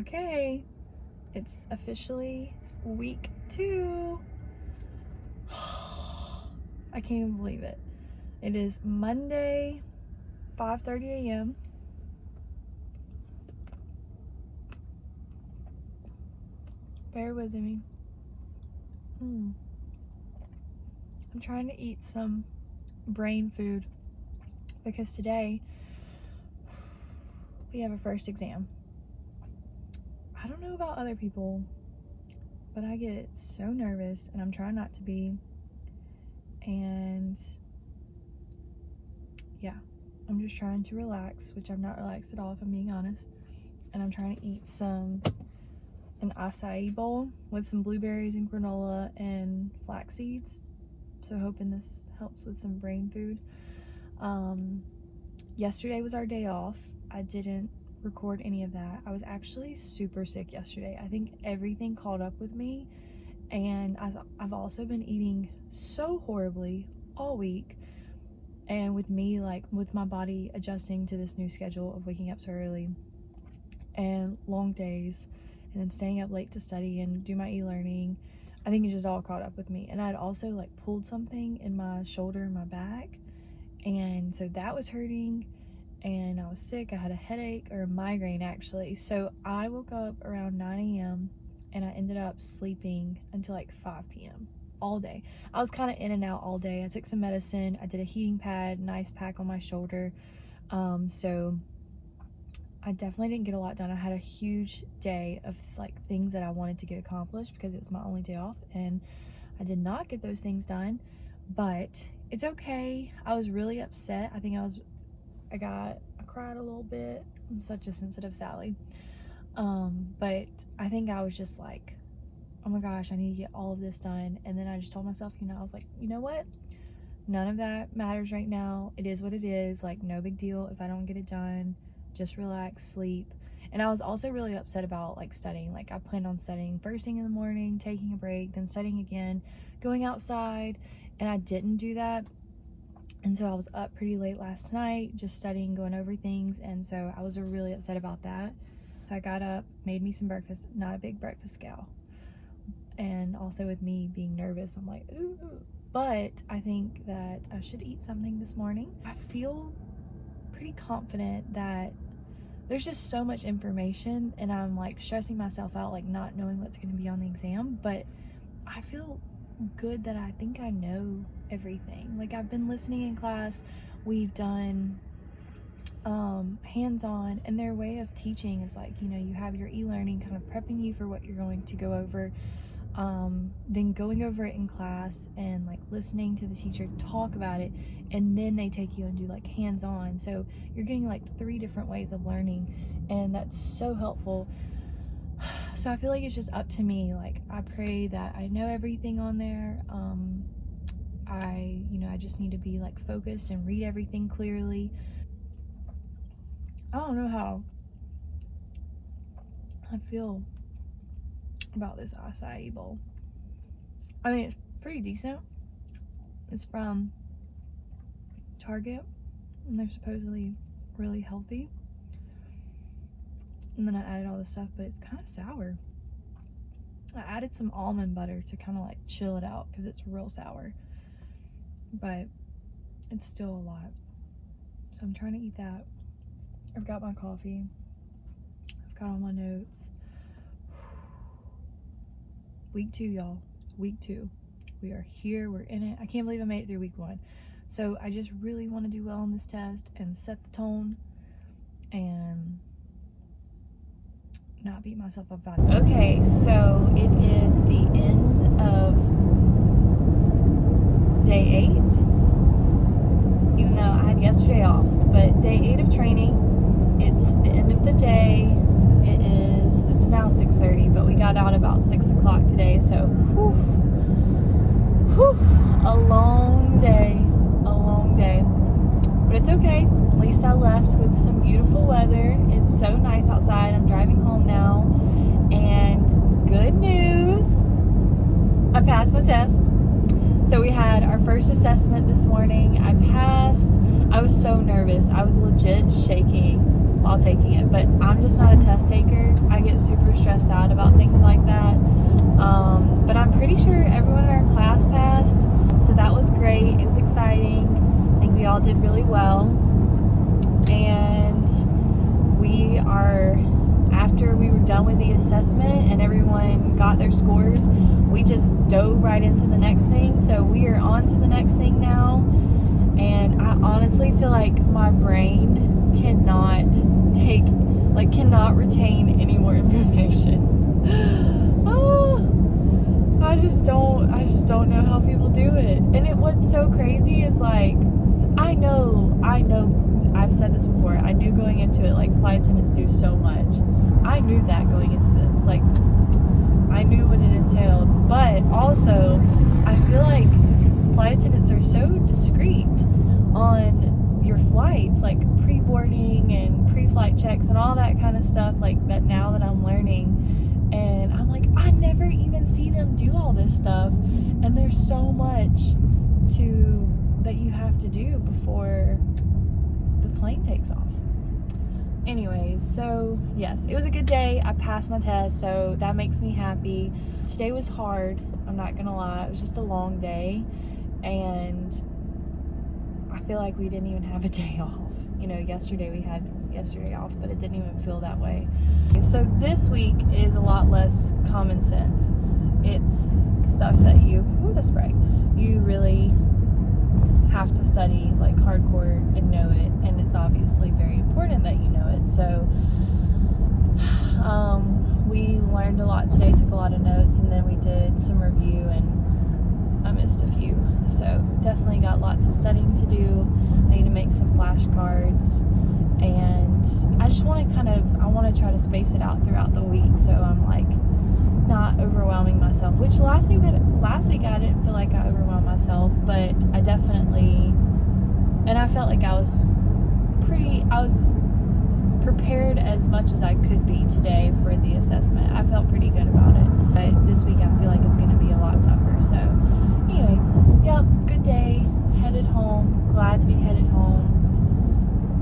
Okay, it's officially week 2. I can't even believe it. It is Monday, 5:30 a.m. Bear with me. I'm trying to eat some brain food because today we have a first exam. I don't know about other people, but I get so nervous and I'm trying not to be. And yeah, I'm just trying to relax, which I'm not relaxed at all if I'm being honest. And I'm trying to eat an acai bowl with some blueberries and granola and flax seeds. So hoping this helps with some brain food. Yesterday was our day off. I didn't record any of that. I was actually super sick yesterday. I think everything caught up with me, and I've also been eating so horribly all week, and with me, like, with my body adjusting to this new schedule of waking up so early and long days and then staying up late to study and do my e-learning, I think it just all caught up with me. And I'd also like pulled something in my shoulder and my back, and so that was hurting, and I was sick. I had a headache, or a migraine actually. So I woke up around 9 a.m. and I ended up sleeping until like 5 p.m. all day. I was kind of in and out all day. I took some medicine. I did a heating pad, nice pack on my shoulder. So I definitely didn't get a lot done. I had a huge day of like things that I wanted to get accomplished because it was my only day off, and I did not get those things done, but it's okay. I was really upset. I cried a little bit. I'm such a sensitive Sally. But I think I was just like, oh my gosh, I need to get all of this done. And then I just told myself, I was like, you know what? None of that matters right now. It is what it is. Like, no big deal if I don't get it done. Just relax, sleep. And I was also really upset about like studying. Like, I planned on studying first thing in the morning, taking a break, then studying again, going outside, and I didn't do that. And so I was up pretty late last night just studying, going over things, and so I was really upset about that. So I got up, made me some breakfast. Not a big breakfast gal, and also with me being nervous, I'm like, ooh. But I think that I should eat something this morning. I feel pretty confident that there's just so much information, and I'm like stressing myself out, like not knowing what's going to be on the exam, but I feel good that I think I know everything. Like, I've been listening in class, we've done hands-on, and their way of teaching is like, you have your e-learning kind of prepping you for what you're going to go over, then going over it in class and like listening to the teacher talk about it, and then they take you and do like hands-on. So you're getting like 3 different ways of learning, and that's so helpful. So I feel like it's just up to me. Like, I pray that I know everything on there. I just need to be like focused and read everything clearly. I don't know how I feel about this acai bowl. I mean, it's pretty decent. It's from Target, and they're supposedly really healthy. And then I added all this stuff, but it's kind of sour. I added some almond butter to kind of like chill it out because it's real sour, but it's still a lot. So I'm trying to eat that. I've got my coffee. I've got all my notes. Week 2, y'all. Week 2. We are here. We're in it. I can't believe I made it through week 1. So I just really want to do well on this test and set the tone and not beat myself up about it. Okay, so it is the end of day 8, even though I had yesterday off, but day 8 of training. It's the end of the day. It's now 6:30, but we got out about 6 o'clock today, so a long day, but it's okay. At least I left with some beautiful weather. It's so nice outside. I'm driving home now, and good news, I passed my test. So we had our first assessment this morning. I passed. I was so nervous. I was legit shaking while taking it, but I'm just not a test taker. I get super stressed out about things like that. But I'm pretty sure everyone in our class passed, so that was great. It was exciting. I think we all did really well. And after we were done with the assessment and everyone got their scores, we just dove right into the next thing. So we are on to the next thing now. And I honestly feel like my brain cannot retain any more information. I just don't know how people do it. And what's so crazy is like, I know, I've said this before, I knew going into it, like, flight attendants do so much. I knew that going into this, like, I knew what it entailed, but also, I feel like flight attendants are so discreet on your flights, like pre-boarding and pre-flight checks and all that kind of stuff, like that now that I'm learning. And I'm like, I never even see them do all this stuff, and there's so much that you have to do before the plane takes off. Anyways, so yes, it was a good day. I passed my test, so that makes me happy. Today was hard, I'm not gonna lie. It was just a long day, and I feel like we didn't even have a day off. You know, yesterday we had yesterday off, but it didn't even feel that way. So this week is a lot less common sense. It's stuff that that's bright. You really have to study like hardcore and know it, and it's obviously very important that you know it. So we learned a lot today, took a lot of notes, and then we did some review, and I missed a few. So definitely got lots of studying to do. I need to make some flashcards, and I just want to try to space it out throughout the week, so I'm like not overwhelming myself, which last week I didn't feel like I overwhelmed myself, but I definitely, and I felt like I was prepared as much as I could be today for the assessment. I felt pretty good about it, but this week I feel like it's going to be a lot tougher. So anyways, yep, good day, headed home, glad to be headed home.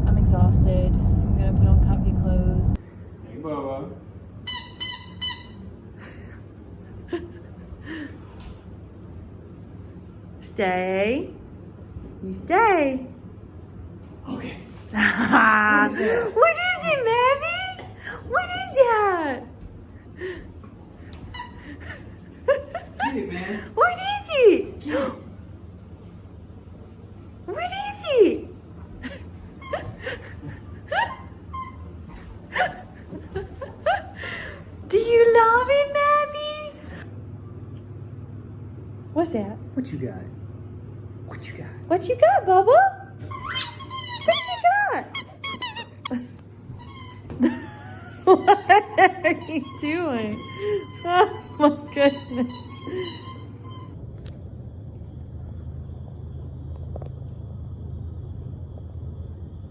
I'm exhausted. I'm going to put on comfy clothes. Hey, Bubba. Stay. You stay. Okay. What is it, Mammy? What is that? Get it, man. What is it? Get it. What is it? Do you love it, Mammy? What's that? What you got? What you got? What you got, Bubba? What you got? What are you doing? Oh my goodness.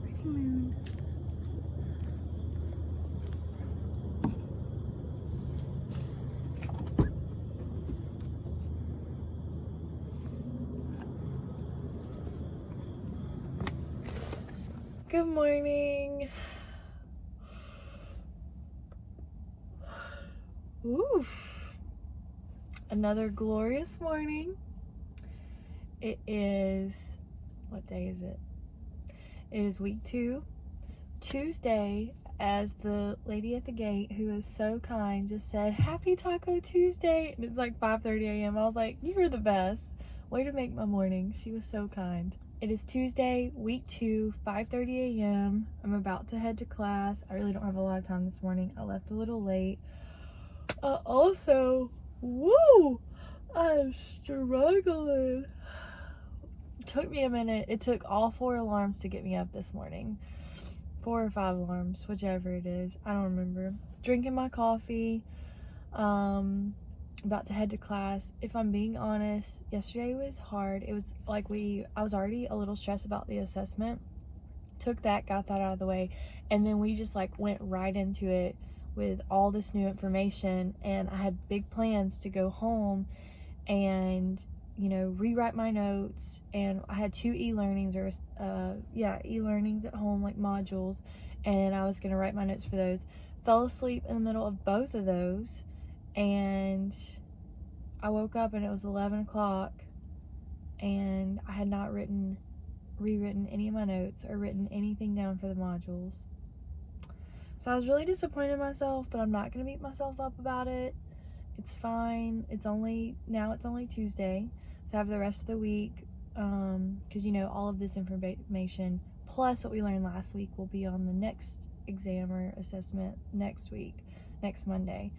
Pretty moon. Good morning. Oof. Another glorious morning. It is, what day is it? It is week 2, Tuesday, as the lady at the gate, who is so kind, just said, Happy Taco Tuesday. And it's like 5:30 a.m. I was like, you were the best. Way to make my morning. She was so kind. It is Tuesday, week 2, 5:30 a.m. I'm about to head to class. I really don't have a lot of time this morning. I left a little late. Also, woo! I'm struggling. It took me a minute. It took all 4 alarms to get me up this morning. 4 or 5 alarms, whichever it is. I don't remember. Drinking my coffee. About to head to class. If I'm being honest, yesterday was hard. It was like I was already a little stressed about the assessment. Took that, got that out of the way, and then we just like went right into it with all this new information, and I had big plans to go home and, you know, rewrite my notes, and I had 2 e-learnings e-learnings at home, like modules, and I was going to write my notes for those. Fell asleep in the middle of both of those, and I woke up and it was 11 o'clock, and I had not rewritten any of my notes or written anything down for the modules. So I was really disappointed in myself, but I'm not going to beat myself up about it. It's fine. It's only Tuesday, so I have the rest of the week, because all of this information plus what we learned last week will be on the next exam or assessment next Monday.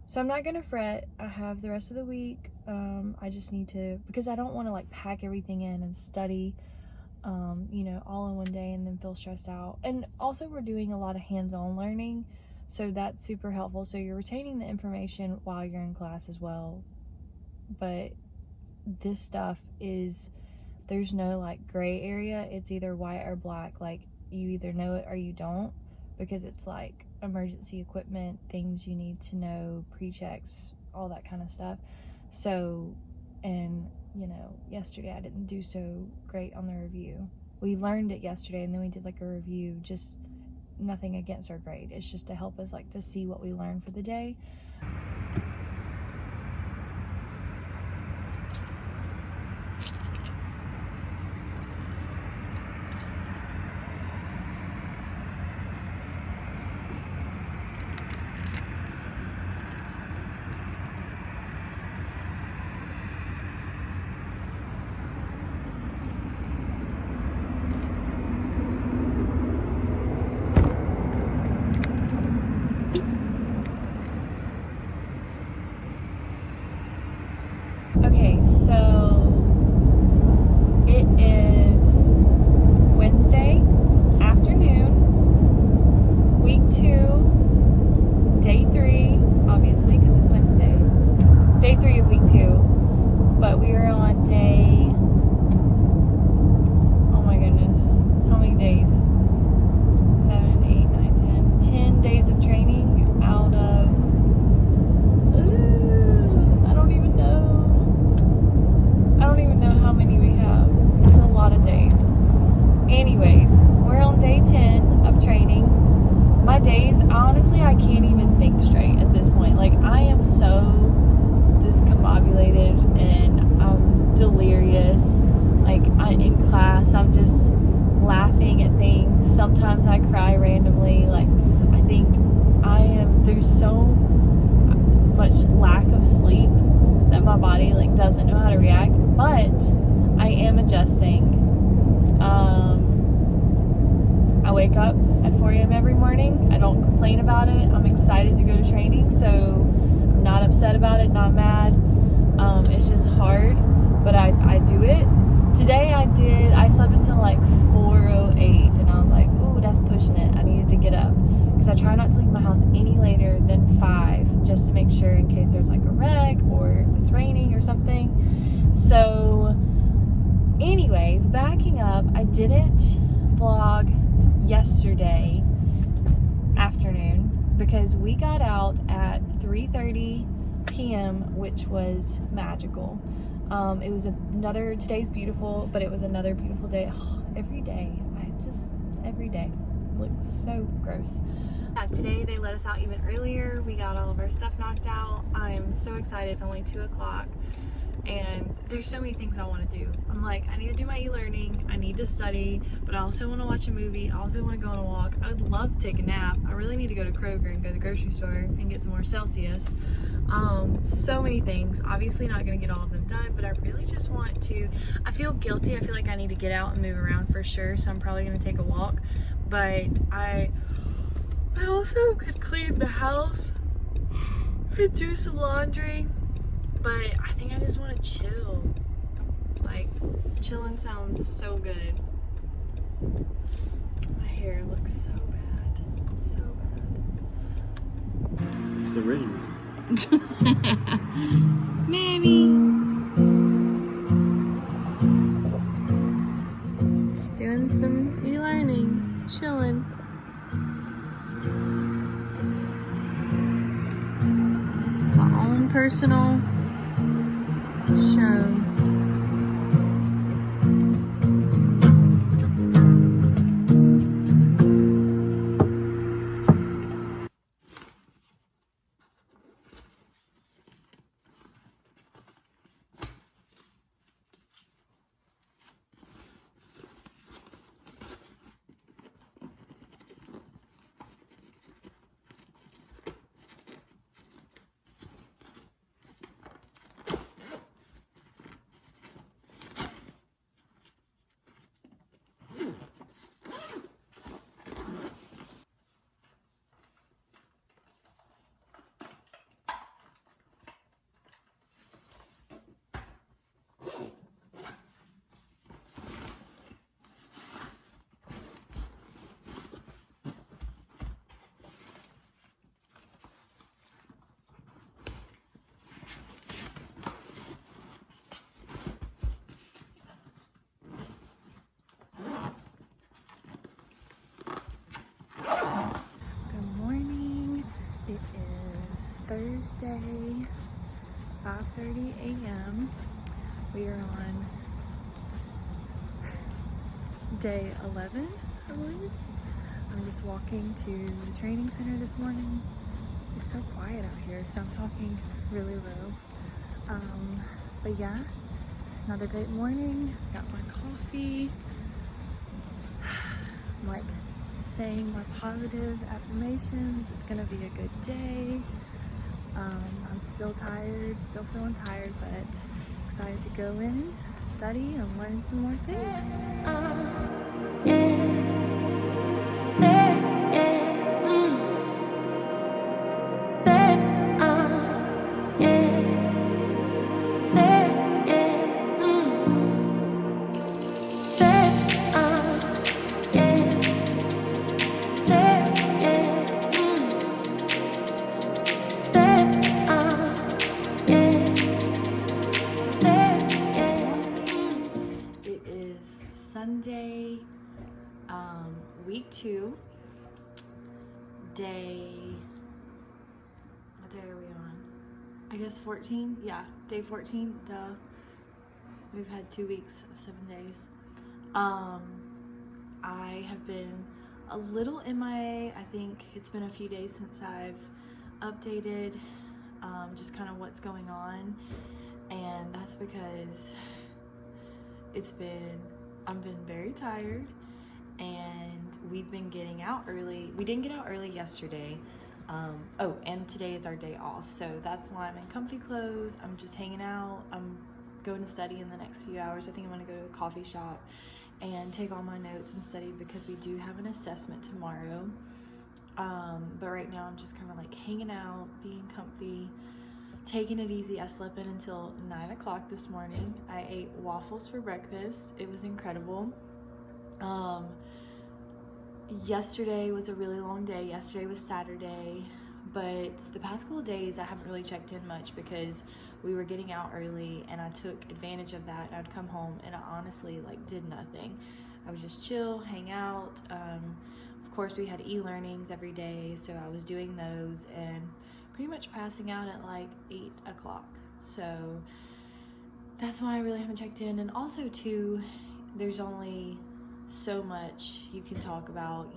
So I'm not gonna fret. I have the rest of the week. I just need to, because I don't want to like pack everything in and study all in one day and then feel stressed out. And also we're doing a lot of hands-on learning, so that's super helpful. So you're retaining the information while you're in class as well, but this stuff there's no like gray area. It's either white or black. Like you either know it or you don't, because it's like emergency equipment, things you need to know, pre-checks, all that kind of stuff. So, and yesterday I didn't do so great on the review. We learned it yesterday and then we did like a review, just nothing against our grade. It's just to help us like to see what we learned for the day. Okay, so it is Wednesday afternoon, week 2, day 3, obviously because it's Wednesday, day 3 of week 2, but we are on day, oh my goodness, how many days? 7, 8, 9, 10 days of training out of, I don't even know how many we have. It's a lot of days. Anyways, we're on day 10 of training. My days, honestly, I can't even think straight at this point. Like, I am so discombobulated and I'm delirious. Like, in class, I'm just laughing at things. Sometimes I cry randomly. Like, I think there's so much lack of sleep that my body like doesn't know how to react, but I am adjusting. I wake up at 4 a.m. every morning. I don't complain about it. I'm excited to go to training, so I'm not upset about it, not mad. It's just hard, but I do it. Today I slept until like 4:08 and I was like, ooh, that's pushing it. I needed to get up because I try not to leave my house any later than 5, just to make sure in case there's like a wreck or if it's raining or something. So anyways, backing up, I didn't vlog yesterday afternoon because we got out at 3:30 p.m. which was magical. It was today's beautiful, but it was another beautiful day. Every day looks so gross. Today they let us out even earlier. We got all of our stuff knocked out. I'm so excited. It's only 2 o'clock and there's so many things I want to do. I'm like, I need to do my e-learning, I need to study, but I also want to watch a movie, I also want to go on a walk. I would love to take a nap. I really need to go to Kroger and go to the grocery store and get some more Celsius. So many things. Obviously not going to get all of them done, but I really just want to, I feel guilty. I feel like I need to get out and move around for sure, so I'm probably going to take a walk. But I also could clean the house and do some laundry, but I think I just want to chill. Like, chilling sounds so good. My hair looks so bad. So bad. It's original. Maybe. Just doing some e-learning, chilling. My own personal show. Thursday, 5:30 a.m. We are on day 11, I believe. I'm just walking to the training center this morning. It's so quiet out here, so I'm talking really low. But yeah, another great morning. Got my coffee. I'm like saying my positive affirmations. It's gonna be a good day. I'm still tired, still feeling tired, but excited to go in, study, and learn some more things. Sunday, week 2, day, what day are we on? I guess 14, yeah, day 14, duh. We've had 2 weeks of 7 days. I have been a little MIA. I think it's been a few days since I've updated, just kind of what's going on, and that's because I've been very tired, and we've been getting out early. We didn't get out early yesterday. And today is our day off, so that's why I'm in comfy clothes. I'm just hanging out. I'm going to study in the next few hours. I think I'm going to go to a coffee shop and take all my notes and study because we do have an assessment tomorrow. But right now I'm just kind of like hanging out, being comfy, taking it easy. I slept in until 9 o'clock this morning. I ate waffles for breakfast. It was incredible. Yesterday was a really long day. Yesterday was Saturday, but the past couple of days I haven't really checked in much because we were getting out early, and I took advantage of that. I'd come home and I honestly did nothing. I would just chill, hang out. Of course, we had e-learnings every day, so I was doing those and pretty much passing out at 8 o'clock. So that's why I really haven't checked in. And also too, there's only so much you can talk about,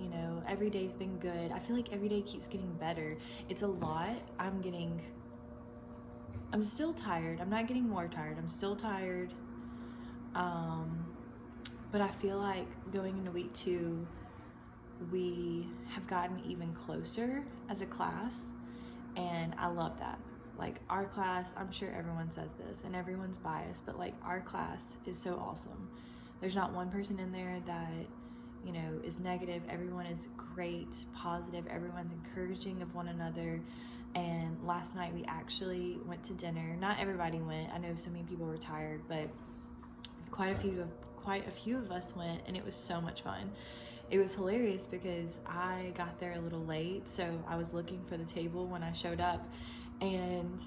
every day's been good. I feel like every day keeps getting better. It's a lot. I'm still tired. I'm not getting more tired. I'm still tired. But I feel like going into week 2, we have gotten even closer as a class. And I love that. Our class, I'm sure everyone says this and everyone's biased, but our class is so awesome. There's not one person in there that, is negative. Everyone is great, positive. Everyone's encouraging of one another. And last night we actually went to dinner. Not everybody went. I know so many people were tired, but quite a few of us went, and it was so much fun. It was hilarious because I got there a little late, so I was looking for the table when I showed up, and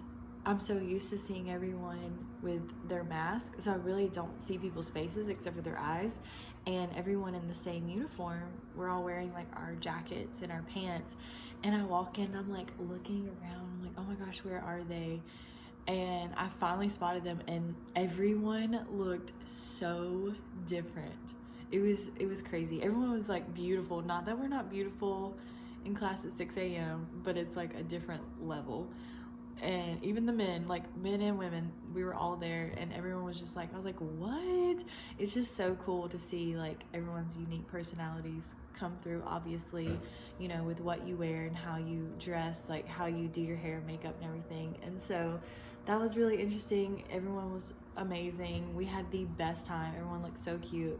I'm so used to seeing everyone with their mask, so I really don't see people's faces except for their eyes, and everyone in the same uniform. We're all wearing our jackets and our pants, and I walk in, I'm looking around, I'm oh my gosh, where are they? And I finally spotted them, and everyone looked so different. It was crazy. Everyone was beautiful. Not that we're not beautiful in class at 6 a.m., but it's a different level. And even the men, men and women, we were all there, and everyone was just I was what? It's just so cool to see everyone's unique personalities come through, obviously, with what you wear and how you dress, how you do your hair, makeup, and everything. And so that was really interesting. Everyone was amazing. We had the best time. Everyone looked so cute.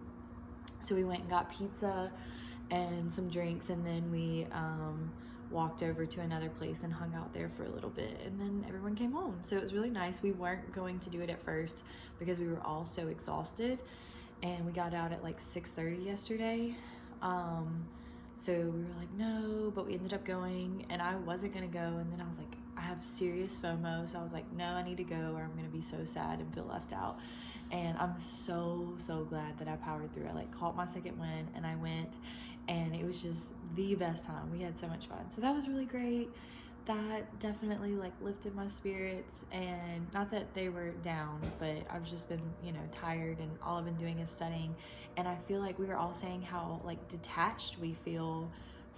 So we went and got pizza and some drinks, and then we walked over to another place and hung out there for a little bit, and then everyone came home. So it was really nice. We weren't going to do it at first because we were all so exhausted, and we got out at 6:30 yesterday. So we were no, but we ended up going, and I wasn't gonna go, and then I was I have serious FOMO, so I was no, I need to go or I'm gonna be so sad and feel left out. And I'm so glad that I powered through. I caught my second win, and I went, and it was just the best time. We had so much fun. So that was really great. that definitely like lifted my spirits, and not that they were down, but I've just been, tired, and all I've been doing is studying. And I feel like we were all saying how like detached we feel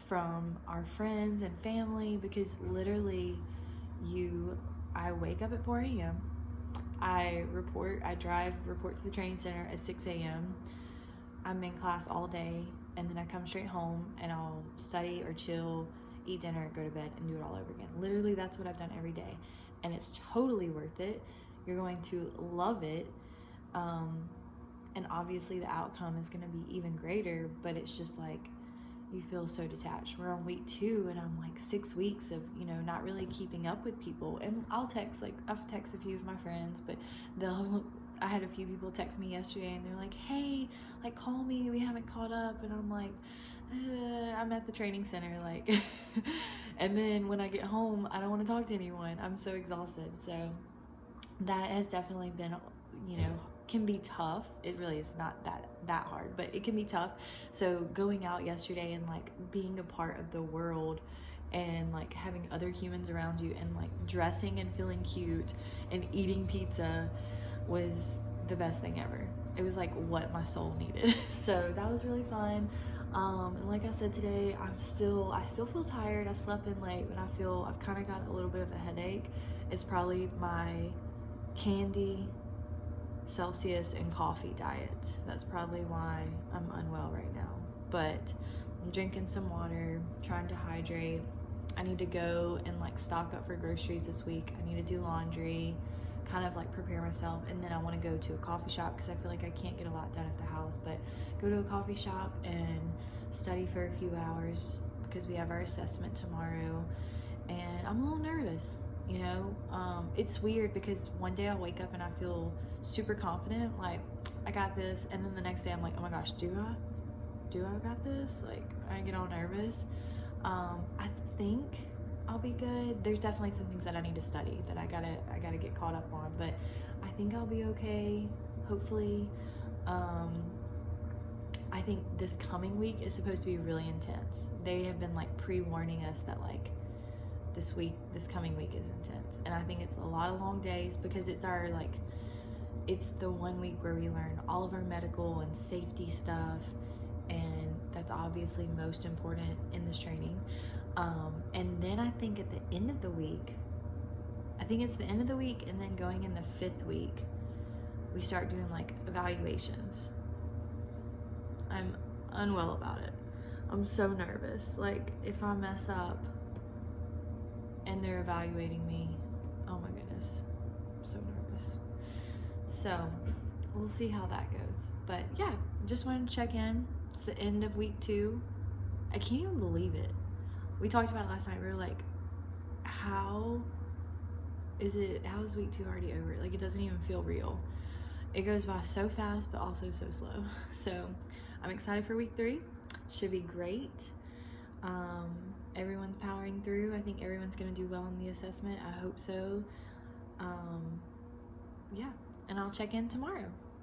from our friends and family, because literally I wake up at 4 a.m. I drive report to the training center at 6 a.m. I'm in class all day, and then I come straight home and I'll study or chill, eat dinner, go to bed, and do it all over again. Literally, that's what I've done every day, and it's totally worth it. You're going to love it, and obviously the outcome is going to be even greater, but it's just like you feel so detached. We're on week 2, and I'm like 6 weeks of not really keeping up with people. And I've texted a few of my friends, but I had a few people text me yesterday, and they're like, hey, like, call me, we haven't caught up. And I'm like, I'm at the training center, like. And then when I get home, I don't want to talk to anyone. I'm so exhausted. So that has definitely been, can be tough. It really is not that hard, but it can be tough. So going out yesterday and like being a part of the world, and like having other humans around you, and like dressing and feeling cute and eating pizza was the best thing ever. It was like what my soul needed. So that was really fun. And like I said, today I still feel tired. I slept in late, but I've kind of got a little bit of a headache. It's probably my candy, Celsius, and coffee diet. That's probably why I'm unwell right now. But I'm drinking some water, trying to hydrate. I need to go and like stock up for groceries this week. I need to do laundry, kind of like prepare myself, and then I want to go to a coffee shop, because I feel like I can't get a lot done at the house, but go to a coffee shop and study for a few hours, because we have our assessment tomorrow, and I'm a little nervous. It's weird, because one day I'll wake up and I feel super confident, like I got this, and then the next day I'm like, oh my gosh, do I got this? Like, I get all nervous. I think I'll be good. There's definitely some things that I need to study that I gotta get caught up on, but I think I'll be okay, hopefully. I think this coming week is supposed to be really intense. They have been like pre-warning us that like this coming week is intense, and I think it's a lot of long days, because it's the 1 week where we learn all of our medical and safety stuff, and that's obviously most important in this training. And then I think at the end of the week, it's the end of the week, and then going in the 5th week, we start doing like evaluations. I'm unwell about it. I'm so nervous. Like, if I mess up and they're evaluating me, oh my goodness, I'm so nervous. So we'll see how that goes. But yeah, just wanted to check in. It's the end of week 2. I can't even believe it. We talked about it last night. We were like, how is week 2 already over? Like, it doesn't even feel real. It goes by so fast, but also so slow. So I'm excited for week 3. Should be great. Everyone's powering through. I think everyone's gonna do well in the assessment. I hope so. Yeah, and I'll check in tomorrow.